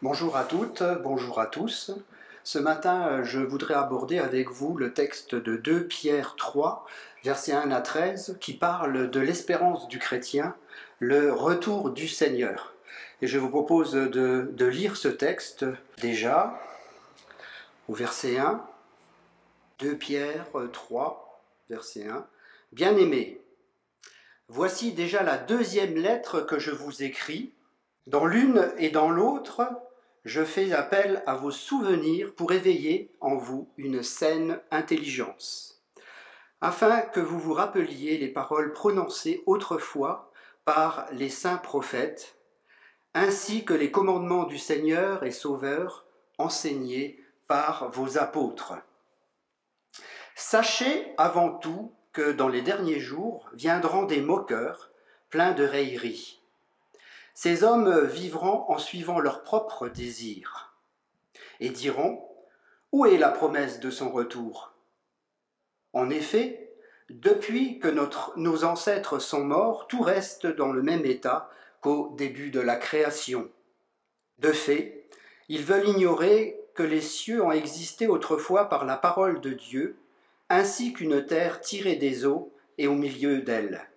Bonjour à toutes, bonjour à tous. Ce matin, je voudrais aborder avec vous le texte de 2 Pierre 3, versets 1 à 13, qui parle de l'espérance du chrétien, le retour du Seigneur. Et je vous propose de lire ce texte déjà au verset 1, 2 Pierre 3, verset 1. Bien-aimés, voici déjà la deuxième lettre que je vous écris. Dans l'une et dans l'autre, je fais appel à vos souvenirs pour éveiller en vous une saine intelligence, afin que vous vous rappeliez les paroles prononcées autrefois par les saints prophètes, ainsi que les commandements du Seigneur et Sauveur enseignés par vos apôtres. Sachez avant tout que dans les derniers jours viendront des moqueurs, pleins de railleries. Ces hommes vivront en suivant leurs propres désirs et diront « Où est la promesse de son retour ?» En effet, depuis que nos ancêtres sont morts, tout reste dans le même état qu'au début de la création. De fait, ils veulent ignorer que les cieux ont existé autrefois par la parole de Dieu, ainsi qu'une terre tirée des eaux et au milieu d'elle.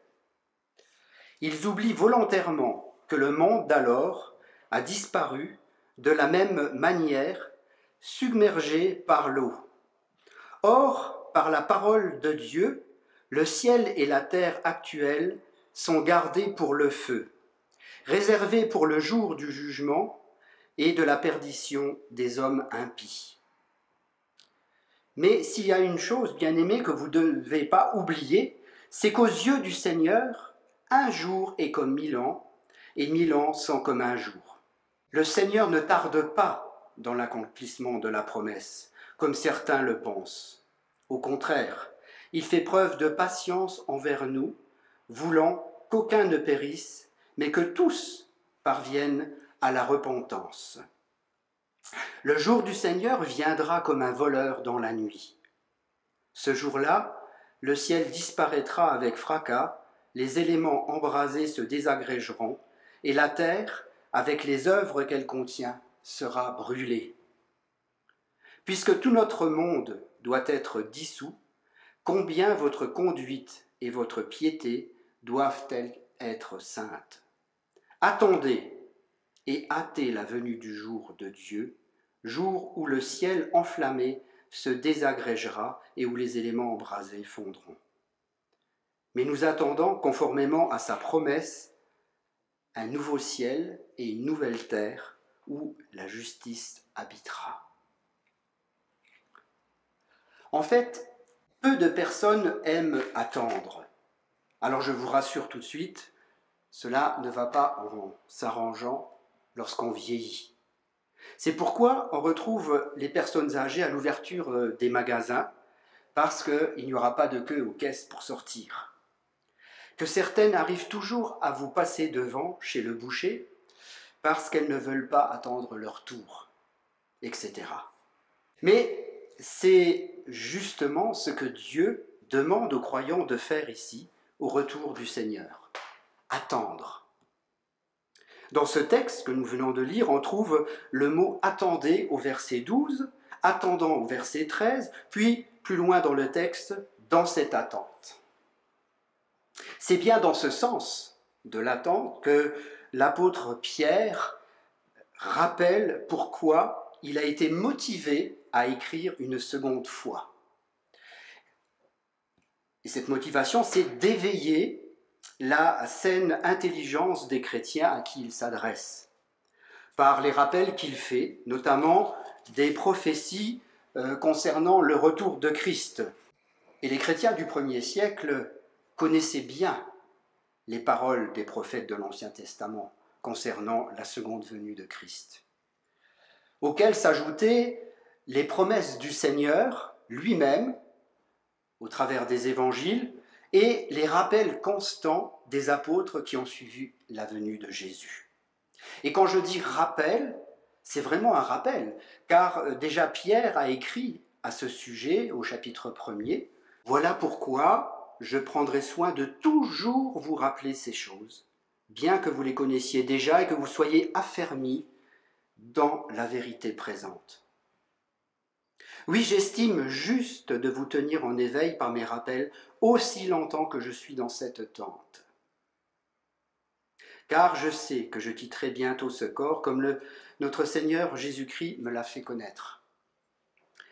Ils oublient volontairement que le monde d'alors a disparu de la même manière, submergé par l'eau. Or, par la parole de Dieu, le ciel et la terre actuels sont gardés pour le feu, réservés pour le jour du jugement et de la perdition des hommes impies. Mais s'il y a une chose, bien-aimée, que vous ne devez pas oublier, c'est qu'aux yeux du Seigneur, un jour est comme 1000 ans, et 1000 ans sont comme un jour. Le Seigneur ne tarde pas dans l'accomplissement de la promesse, comme certains le pensent. Au contraire, il fait preuve de patience envers nous, voulant qu'aucun ne périsse, mais que tous parviennent à la repentance. Le jour du Seigneur viendra comme un voleur dans la nuit. Ce jour-là, le ciel disparaîtra avec fracas, les éléments embrasés se désagrégeront, et la terre, avec les œuvres qu'elle contient, sera brûlée. Puisque tout notre monde doit être dissous, combien votre conduite et votre piété doivent-elles être saintes? Attendez et hâtez la venue du jour de Dieu, jour où le ciel enflammé se désagrégera et où les éléments embrasés fondront. Mais nous attendons, conformément à sa promesse, un nouveau ciel et une nouvelle terre où la justice habitera. En fait, peu de personnes aiment attendre. Alors je vous rassure tout de suite, cela ne va pas en s'arrangeant lorsqu'on vieillit. C'est pourquoi on retrouve les personnes âgées à l'ouverture des magasins, parce qu'il n'y aura pas de queue aux caisses pour sortir. Que certaines arrivent toujours à vous passer devant chez le boucher parce qu'elles ne veulent pas attendre leur tour, etc. Mais c'est justement ce que Dieu demande aux croyants de faire ici, au retour du Seigneur. Attendre. Dans ce texte que nous venons de lire, on trouve le mot « attendez » au verset 12, « attendant » au verset 13, puis plus loin dans le texte, « dans cette attente ». C'est bien dans ce sens de l'attente que l'apôtre Pierre rappelle pourquoi il a été motivé à écrire une seconde fois. Et cette motivation, c'est d'éveiller la saine intelligence des chrétiens à qui il s'adresse, par les rappels qu'il fait, notamment des prophéties concernant le retour de Christ. Et les chrétiens du 1er siècle connaissaient bien les paroles des prophètes de l'Ancien Testament concernant la seconde venue de Christ, auxquelles s'ajoutaient les promesses du Seigneur lui-même, au travers des évangiles, et les rappels constants des apôtres qui ont suivi la venue de Jésus. Et quand je dis rappel, c'est vraiment un rappel, car déjà Pierre a écrit à ce sujet au chapitre 1er, « Voilà pourquoi je prendrai soin de toujours vous rappeler ces choses, bien que vous les connaissiez déjà et que vous soyez affermis dans la vérité présente. Oui, j'estime juste de vous tenir en éveil par mes rappels aussi longtemps que je suis dans cette tente. Car je sais que je quitterai bientôt ce corps comme notre Seigneur Jésus-Christ me l'a fait connaître.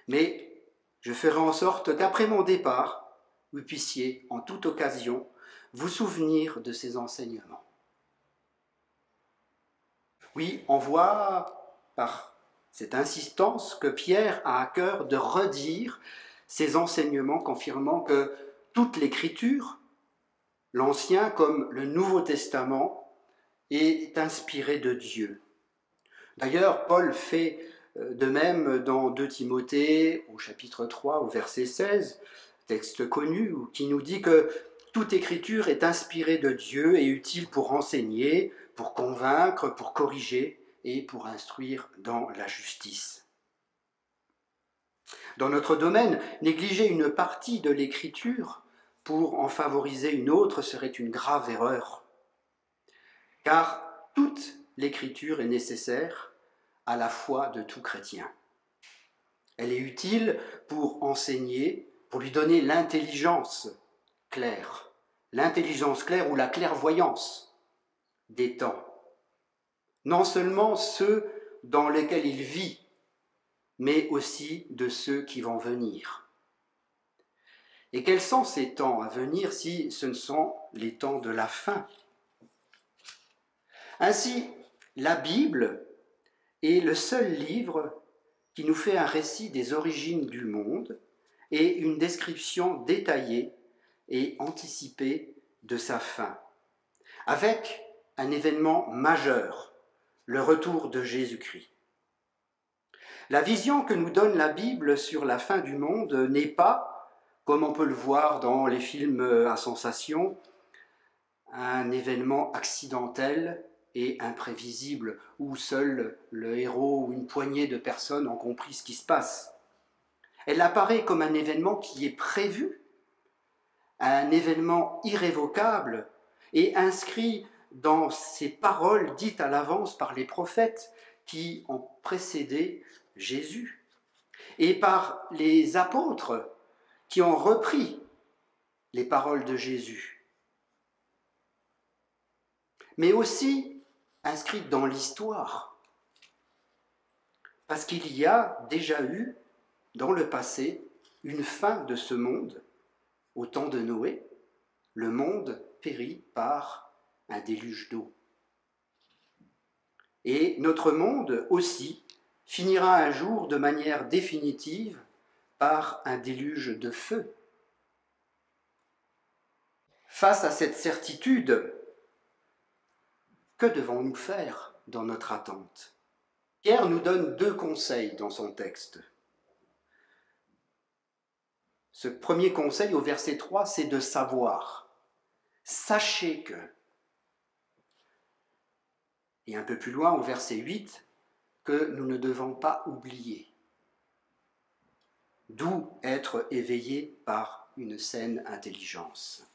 Mais je ferai en sorte qu'après mon départ, vous puissiez, en toute occasion, vous souvenir de ces enseignements. Oui, on voit par cette insistance que Pierre a à cœur de redire ces enseignements confirmant que toute l'Écriture, l'Ancien comme le Nouveau Testament, est inspirée de Dieu. D'ailleurs, Paul fait de même dans 2 Timothée, au chapitre 3, au verset 16, texte connu, qui nous dit que toute écriture est inspirée de Dieu et utile pour enseigner, pour convaincre, pour corriger et pour instruire dans la justice. Dans notre domaine, négliger une partie de l'écriture pour en favoriser une autre serait une grave erreur, car toute l'écriture est nécessaire à la foi de tout chrétien. Elle est utile pour enseigner, pour lui donner l'intelligence claire ou la clairvoyance des temps. Non seulement ceux dans lesquels il vit, mais aussi de ceux qui vont venir. Et quels sont ces temps à venir si ce ne sont les temps de la fin? Ainsi, la Bible est le seul livre qui nous fait un récit des origines du monde et une description détaillée et anticipée de sa fin, avec un événement majeur, le retour de Jésus-Christ. La vision que nous donne la Bible sur la fin du monde n'est pas, comme on peut le voir dans les films à sensation, un événement accidentel et imprévisible, où seul le héros ou une poignée de personnes ont compris ce qui se passe. Elle apparaît comme un événement qui est prévu, un événement irrévocable et inscrit dans ces paroles dites à l'avance par les prophètes qui ont précédé Jésus et par les apôtres qui ont repris les paroles de Jésus, mais aussi inscrite dans l'histoire, parce qu'il y a déjà eu, dans le passé, une fin de ce monde. Au temps de Noé, le monde périt par un déluge d'eau. Et notre monde aussi finira un jour de manière définitive par un déluge de feu. Face à cette certitude, que devons-nous faire dans notre attente? Pierre nous donne 2 conseils dans son texte. Ce premier conseil au verset 3, c'est de savoir. Sachez que. Et un peu plus loin, au verset 8, que nous ne devons pas oublier. D'où être éveillé par une saine intelligence.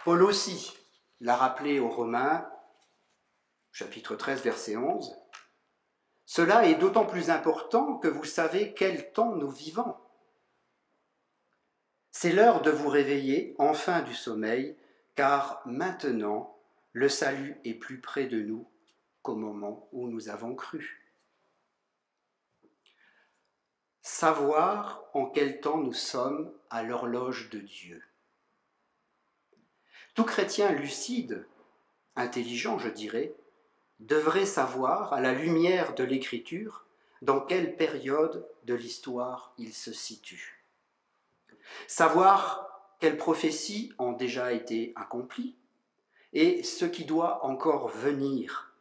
Paul aussi l'a rappelé aux Romains, chapitre 13, verset 11. Cela est d'autant plus important que vous savez quel temps nous vivons. C'est l'heure de vous réveiller enfin du sommeil, car maintenant le salut est plus près de nous qu'au moment où nous avons cru. Savoir en quel temps nous sommes à l'horloge de Dieu. Tout chrétien lucide, intelligent je dirais, devrait savoir, à la lumière de l'Écriture, dans quelle période de l'histoire il se situe. Savoir quelles prophéties ont déjà été accomplies et ce qui doit encore venir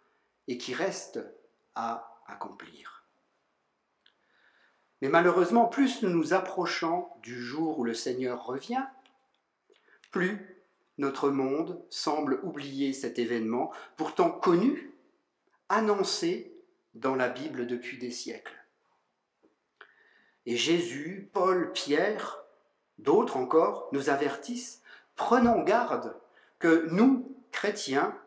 et qui reste à accomplir. Mais malheureusement, plus nous nous approchons du jour où le Seigneur revient, plus notre monde semble oublier cet événement, pourtant connu, annoncé dans la Bible depuis des siècles. Et Jésus, Paul, Pierre, d'autres encore, nous avertissent, prenons garde que nous, chrétiens,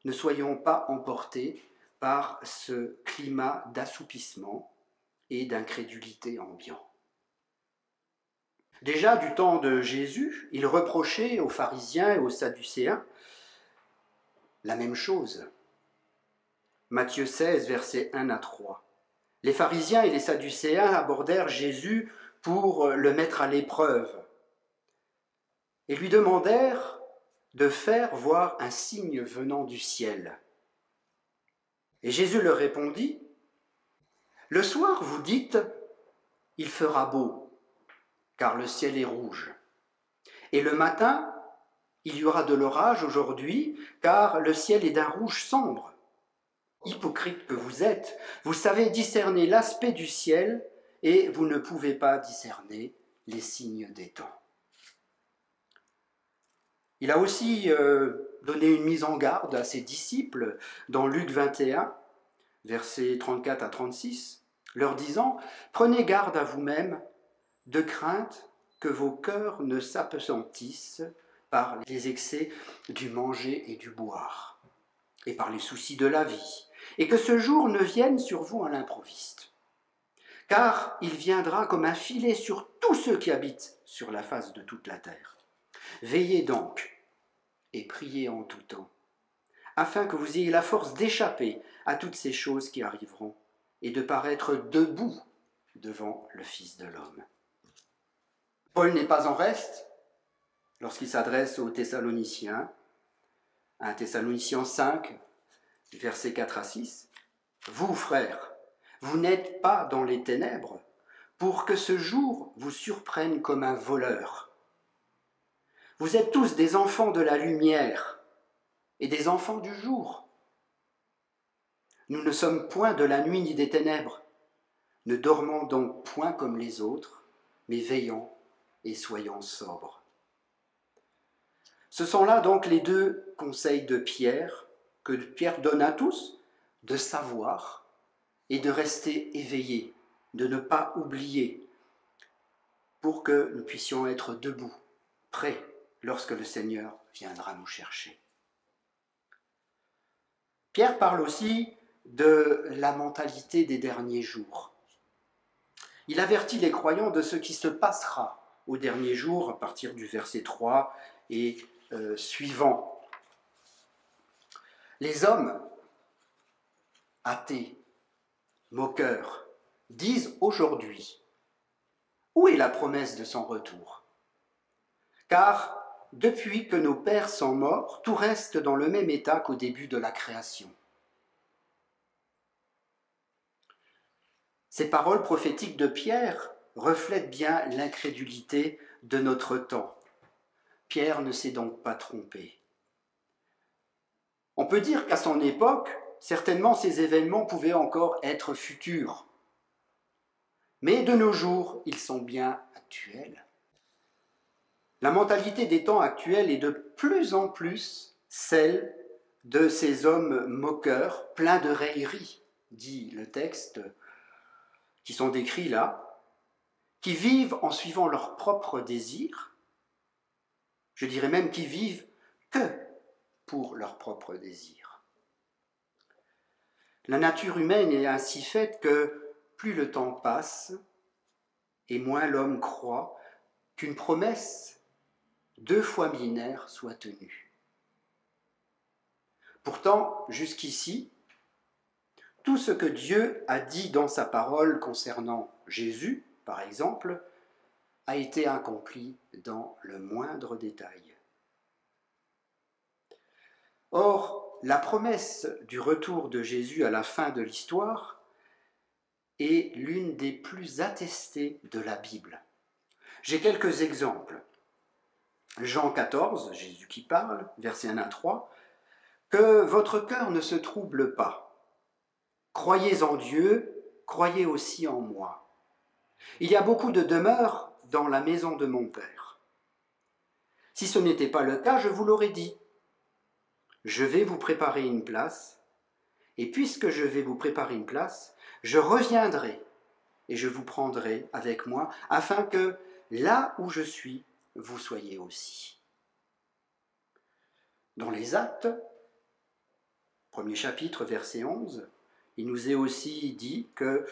ne soyons pas emportés par ce climat d'assoupissement et d'incrédulité ambiant. Déjà du temps de Jésus, il reprochait aux pharisiens et aux sadducéens la même chose. Matthieu 16, versets 1 à 3. Les pharisiens et les sadducéens abordèrent Jésus pour le mettre à l'épreuve et lui demandèrent de faire voir un signe venant du ciel. Et Jésus leur répondit, « Le soir, vous dites, il fera beau, car le ciel est rouge. Et le matin, il y aura de l'orage aujourd'hui, car le ciel est d'un rouge sombre. Hypocrite que vous êtes, vous savez discerner l'aspect du ciel, et vous ne pouvez pas discerner les signes des temps. » Il a aussi donné une mise en garde à ses disciples dans Luc 21, versets 34 à 36, leur disant « Prenez garde à vous-même, de crainte que vos cœurs ne s'appesantissent par les excès du manger et du boire, et par les soucis de la vie, et que ce jour ne vienne sur vous à l'improviste. Car il viendra comme un filet sur tous ceux qui habitent sur la face de toute la terre. Veillez donc et priez en tout temps, afin que vous ayez la force d'échapper à toutes ces choses qui arriveront et de paraître debout devant le Fils de l'homme. » Paul n'est pas en reste lorsqu'il s'adresse aux Thessaloniciens, 1 Thessaloniciens 5, versets 4 à 6. « Vous, frères, vous n'êtes pas dans les ténèbres pour que ce jour vous surprenne comme un voleur. Vous êtes tous des enfants de la lumière et des enfants du jour. Nous ne sommes point de la nuit ni des ténèbres. Ne dormons donc point comme les autres, mais veillons et soyons sobres. » Ce sont là donc les deux conseils de Pierre, que Pierre donne à tous, de savoir et de rester éveillés, de ne pas oublier, pour que nous puissions être debout, prêts, lorsque le Seigneur viendra nous chercher. Pierre parle aussi de la mentalité des derniers jours. Il avertit les croyants de ce qui se passera aux derniers jours, à partir du verset 3 et suivant. Les hommes athées, moqueurs, disent aujourd'hui, où est la promesse de son retour? Car depuis que nos pères sont morts, tout reste dans le même état qu'au début de la création. Ces paroles prophétiques de Pierre reflètent bien l'incrédulité de notre temps. Pierre ne s'est donc pas trompé. On peut dire qu'à son époque, certainement ces événements pouvaient encore être futurs. Mais de nos jours, ils sont bien actuels. La mentalité des temps actuels est de plus en plus celle de ces hommes moqueurs, pleins de railleries, dit le texte, qui sont décrits là, qui vivent en suivant leurs propres désirs, je dirais même qui vivent que pour leurs propres désirs. La nature humaine est ainsi faite que plus le temps passe, et moins l'homme croit qu'une promesse 2 fois millénaire soit tenue. Pourtant, jusqu'ici, tout ce que Dieu a dit dans sa parole concernant Jésus, par exemple, a été accompli dans le moindre détail. Or, la promesse du retour de Jésus à la fin de l'histoire est l'une des plus attestées de la Bible. J'ai quelques exemples. Jean 14, Jésus qui parle, versets 1 à 3, « Que votre cœur ne se trouble pas. Croyez en Dieu, croyez aussi en moi. Il y a beaucoup de demeures dans la maison de mon Père. Si ce n'était pas le cas, je vous l'aurais dit. Je vais vous préparer une place, et puisque je vais vous préparer une place, je reviendrai et je vous prendrai avec moi, afin que là où je suis, vous soyez aussi. » Dans les Actes, Premier chapitre, verset 11, il nous est aussi dit que,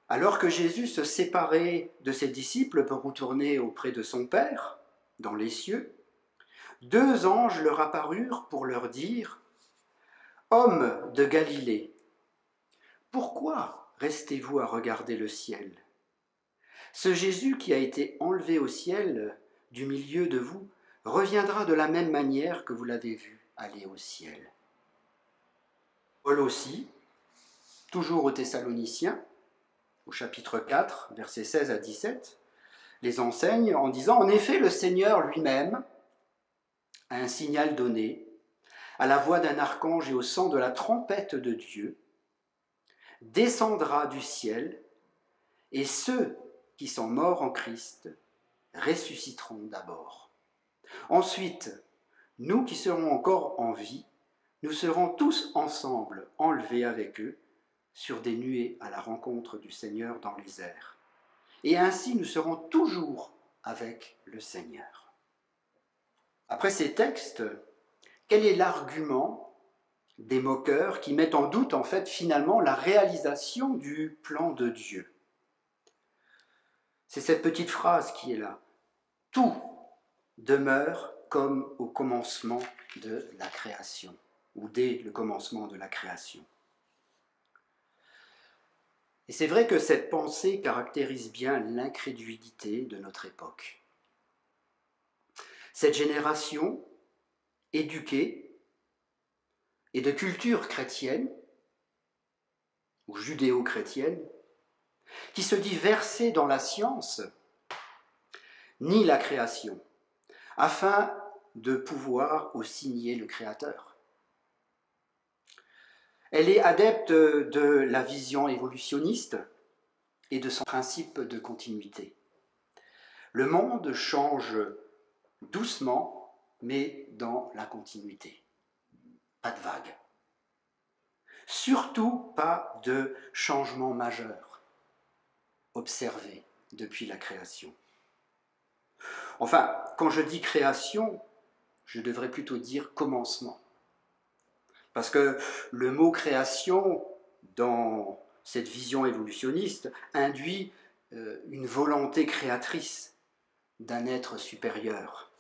alors que Jésus se séparait de ses disciples pour retourner auprès de son Père, dans les cieux, deux anges leur apparurent pour leur dire « Hommes de Galilée, pourquoi restez-vous à regarder le ciel ? Ce Jésus qui a été enlevé au ciel du milieu de vous reviendra de la même manière que vous l'avez vu aller au ciel. » Paul aussi, toujours aux Thessaloniciens, au chapitre 4, versets 16 à 17, les enseigne en disant « En effet, le Seigneur lui-même a un signal donné, à la voix d'un archange et au son de la trompette de Dieu, descendra du ciel, et ceux qui sont morts en Christ ressusciteront d'abord. Ensuite, nous qui serons encore en vie, nous serons tous ensemble enlevés avec eux sur des nuées à la rencontre du Seigneur dans les airs. Et ainsi nous serons toujours avec le Seigneur. » Après ces textes, quel est l'argument des moqueurs qui mettent en doute en fait finalement la réalisation du plan de Dieu? C'est cette petite phrase qui est là. Tout demeure comme au commencement de la création, ou dès le commencement de la création. Et c'est vrai que cette pensée caractérise bien l'incrédulité de notre époque. Cette génération éduquée et de culture chrétienne, ou judéo-chrétienne, qui se dit versée dans la science, nie la création, afin de pouvoir aussi nier le Créateur. Elle est adepte de la vision évolutionniste et de son principe de continuité. Le monde change doucement, mais dans la continuité. Pas de vague. Surtout pas de changement majeur observé depuis la création. Enfin, quand je dis création, je devrais plutôt dire commencement. Parce que le mot création, dans cette vision évolutionniste, induit une volonté créatrice d'un être supérieur.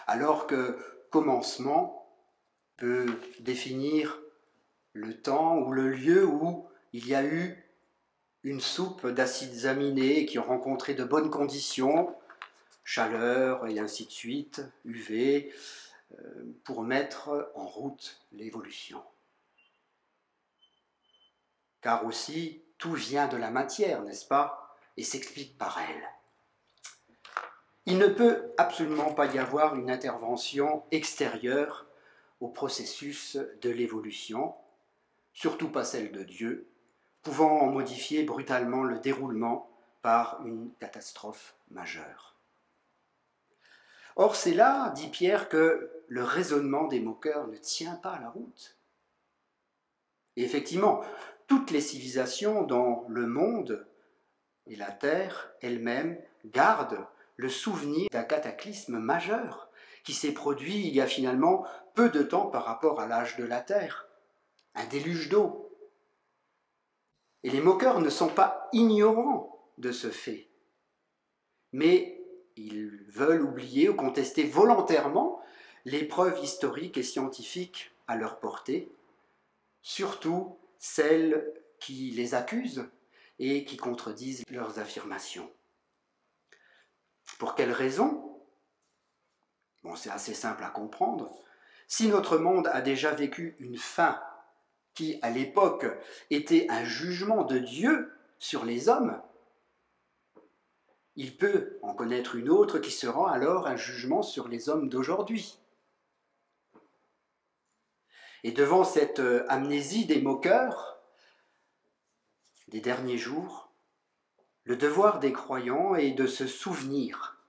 Alors que commencement peut définir le temps ou le lieu où il y a eu une soupe d'acides aminés qui ont rencontré de bonnes conditions, chaleur et ainsi de suite, UV, pour mettre en route l'évolution. Car aussi, tout vient de la matière, n'est-ce pas, et s'explique par elle. Il ne peut absolument pas y avoir une intervention extérieure au processus de l'évolution, surtout pas celle de Dieu, pouvant en modifier brutalement le déroulement par une catastrophe majeure. Or, c'est là, dit Pierre, que le raisonnement des moqueurs ne tient pas la route. Et effectivement, toutes les civilisations dans le monde et la Terre elle-même gardent le souvenir d'un cataclysme majeur qui s'est produit il y a finalement peu de temps par rapport à l'âge de la Terre, un déluge d'eau. Et les moqueurs ne sont pas ignorants de ce fait, mais ils veulent oublier ou contester volontairement les preuves historiques et scientifiques à leur portée, surtout celles qui les accusent et qui contredisent leurs affirmations. Pour quelles raisons ? Bon, c'est assez simple à comprendre. Si notre monde a déjà vécu une fin qui, à l'époque, était un jugement de Dieu sur les hommes, il peut en connaître une autre qui sera alors un jugement sur les hommes d'aujourd'hui. Et devant cette amnésie des moqueurs des derniers jours, le devoir des croyants est de se souvenir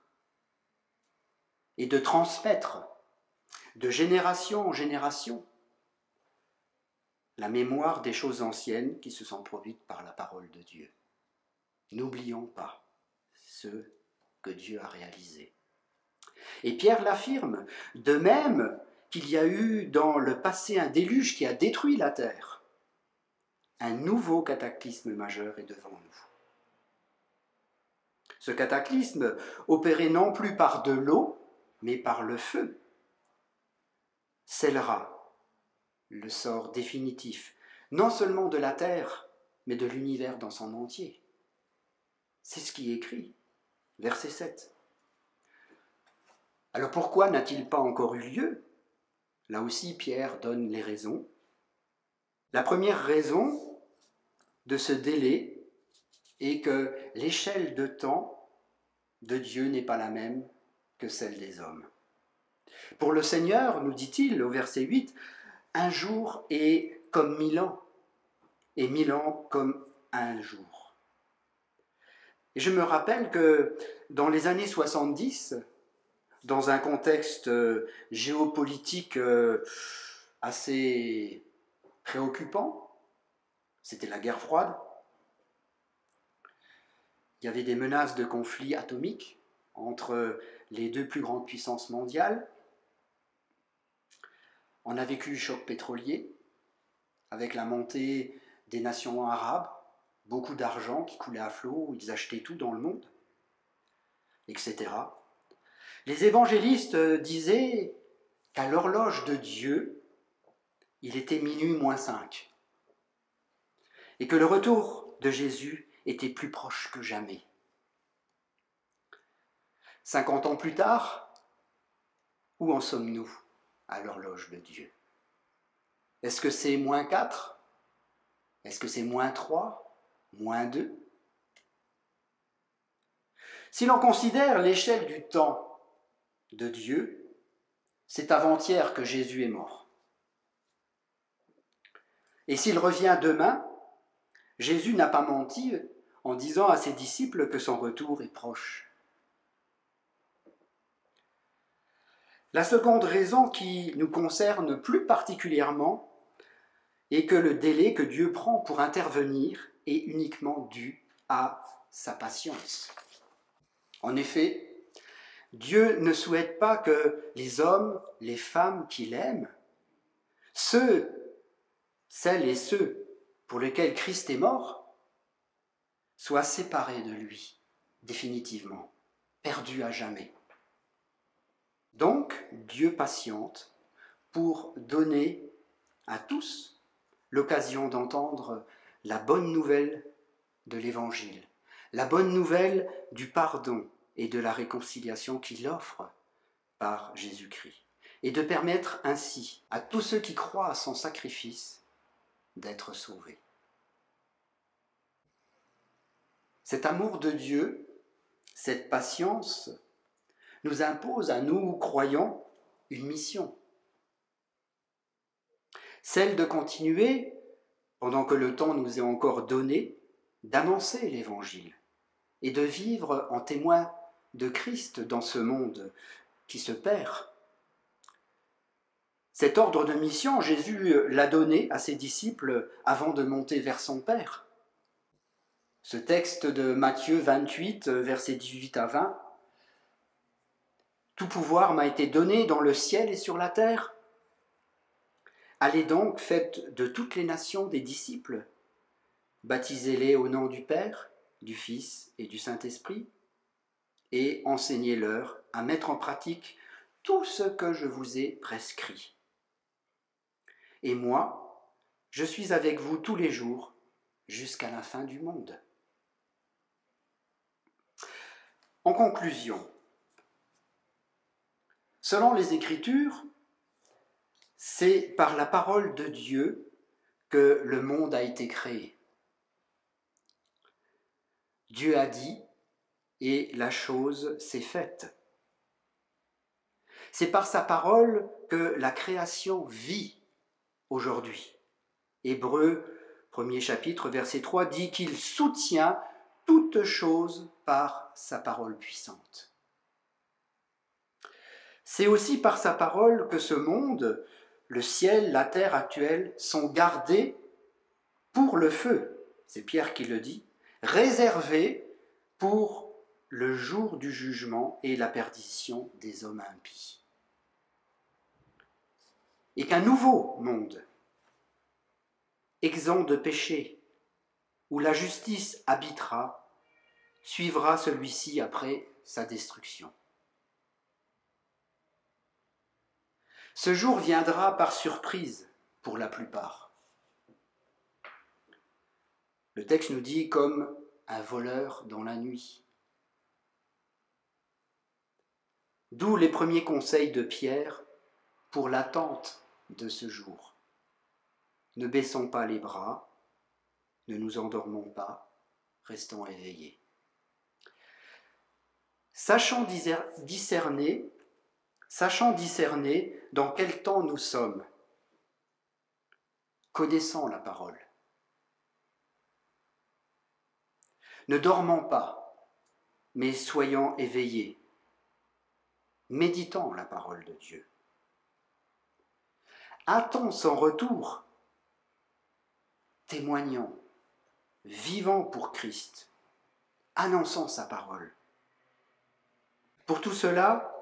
et de transmettre de génération en génération la mémoire des choses anciennes qui se sont produites par la parole de Dieu. N'oublions pas ce que Dieu a réalisé. Et Pierre l'affirme, de même qu'il y a eu dans le passé un déluge qui a détruit la terre. Un nouveau cataclysme majeur est devant nous. Ce cataclysme opéré non plus par de l'eau, mais par le feu, scellera le sort définitif, non seulement de la terre, mais de l'univers dans son entier. C'est ce qui est écrit, verset 7. Alors pourquoi n'a-t-il pas encore eu lieu? Là aussi, Pierre donne les raisons. La première raison de ce délai est que l'échelle de temps de Dieu n'est pas la même que celle des hommes. Pour le Seigneur, nous dit-il au verset 8, un jour est comme 1000 ans, et 1000 ans comme un jour. Et je me rappelle que dans les années 70, dans un contexte géopolitique assez préoccupant, c'était la guerre froide, il y avait des menaces de conflit atomique entre les deux plus grandes puissances mondiales. On a vécu le choc pétrolier avec la montée des nations arabes, beaucoup d'argent qui coulait à flot, ils achetaient tout dans le monde, etc. Les évangélistes disaient qu'à l'horloge de Dieu, il était minuit moins 5, et que le retour de Jésus était plus proche que jamais. 50 ans plus tard, où en sommes-nous à l'horloge de Dieu? Est-ce que c'est moins 4? Est-ce que c'est moins 3? Moins 2? Si l'on considère l'échelle du temps de Dieu, c'est avant-hier que Jésus est mort. Et s'il revient demain, Jésus n'a pas menti en disant à ses disciples que son retour est proche. La seconde raison qui nous concerne plus particulièrement est que le délai que Dieu prend pour intervenir est uniquement dû à sa patience. En effet, Dieu ne souhaite pas que les hommes, les femmes qu'il aime, celles et ceux pour lesquels Christ est mort, soient séparés de lui, définitivement, perdus à jamais. Donc, Dieu patiente pour donner à tous l'occasion d'entendre la bonne nouvelle de l'Évangile, la bonne nouvelle du pardon et de la réconciliation qu'il offre par Jésus-Christ, et de permettre ainsi à tous ceux qui croient à son sacrifice d'être sauvés. Cet amour de Dieu, cette patience, nous impose à nous, croyants, une mission. Celle de continuer, pendant que le temps nous est encore donné, d'annoncer l'Évangile et de vivre en témoin de Christ dans ce monde qui se perd. Cet ordre de mission, Jésus l'a donné à ses disciples avant de monter vers son Père. Ce texte de Matthieu 28, versets 18 à 20, « Tout pouvoir m'a été donné dans le ciel et sur la terre. Allez donc, faites de toutes les nations des disciples, baptisez-les au nom du Père, du Fils et du Saint-Esprit, et enseignez-leur à mettre en pratique tout ce que je vous ai prescrit. Et moi, je suis avec vous tous les jours jusqu'à la fin du monde. » En conclusion, selon les Écritures, c'est par la parole de Dieu que le monde a été créé. Dieu a dit et la chose s'est faite. C'est par sa parole que la création vit aujourd'hui. Hébreux, 1er chapitre, verset 3, dit qu'il soutient toute chose par sa parole puissante. C'est aussi par sa parole que ce monde, le ciel, la terre actuelle, sont gardés pour le feu, c'est Pierre qui le dit, réservés pour le jour du jugement et la perdition des hommes impies. et qu'un nouveau monde, exempt de péché, où la justice habitera, suivra celui-ci après sa destruction. Ce jour viendra par surprise pour la plupart. Le texte nous dit comme un voleur dans la nuit. D'où les premiers conseils de Pierre pour l'attente de ce jour. Ne baissons pas les bras, ne nous endormons pas, restons éveillés. Sachant discerner dans quel temps nous sommes, connaissant la parole. Ne dormons pas, mais soyons éveillés, méditant la parole de Dieu. Hâtons son retour, témoignons, vivant pour Christ, annonçant sa parole. Pour tout cela,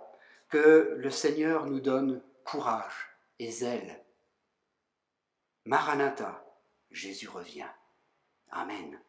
que le Seigneur nous donne courage et zèle. Maranatha, Jésus revient. Amen.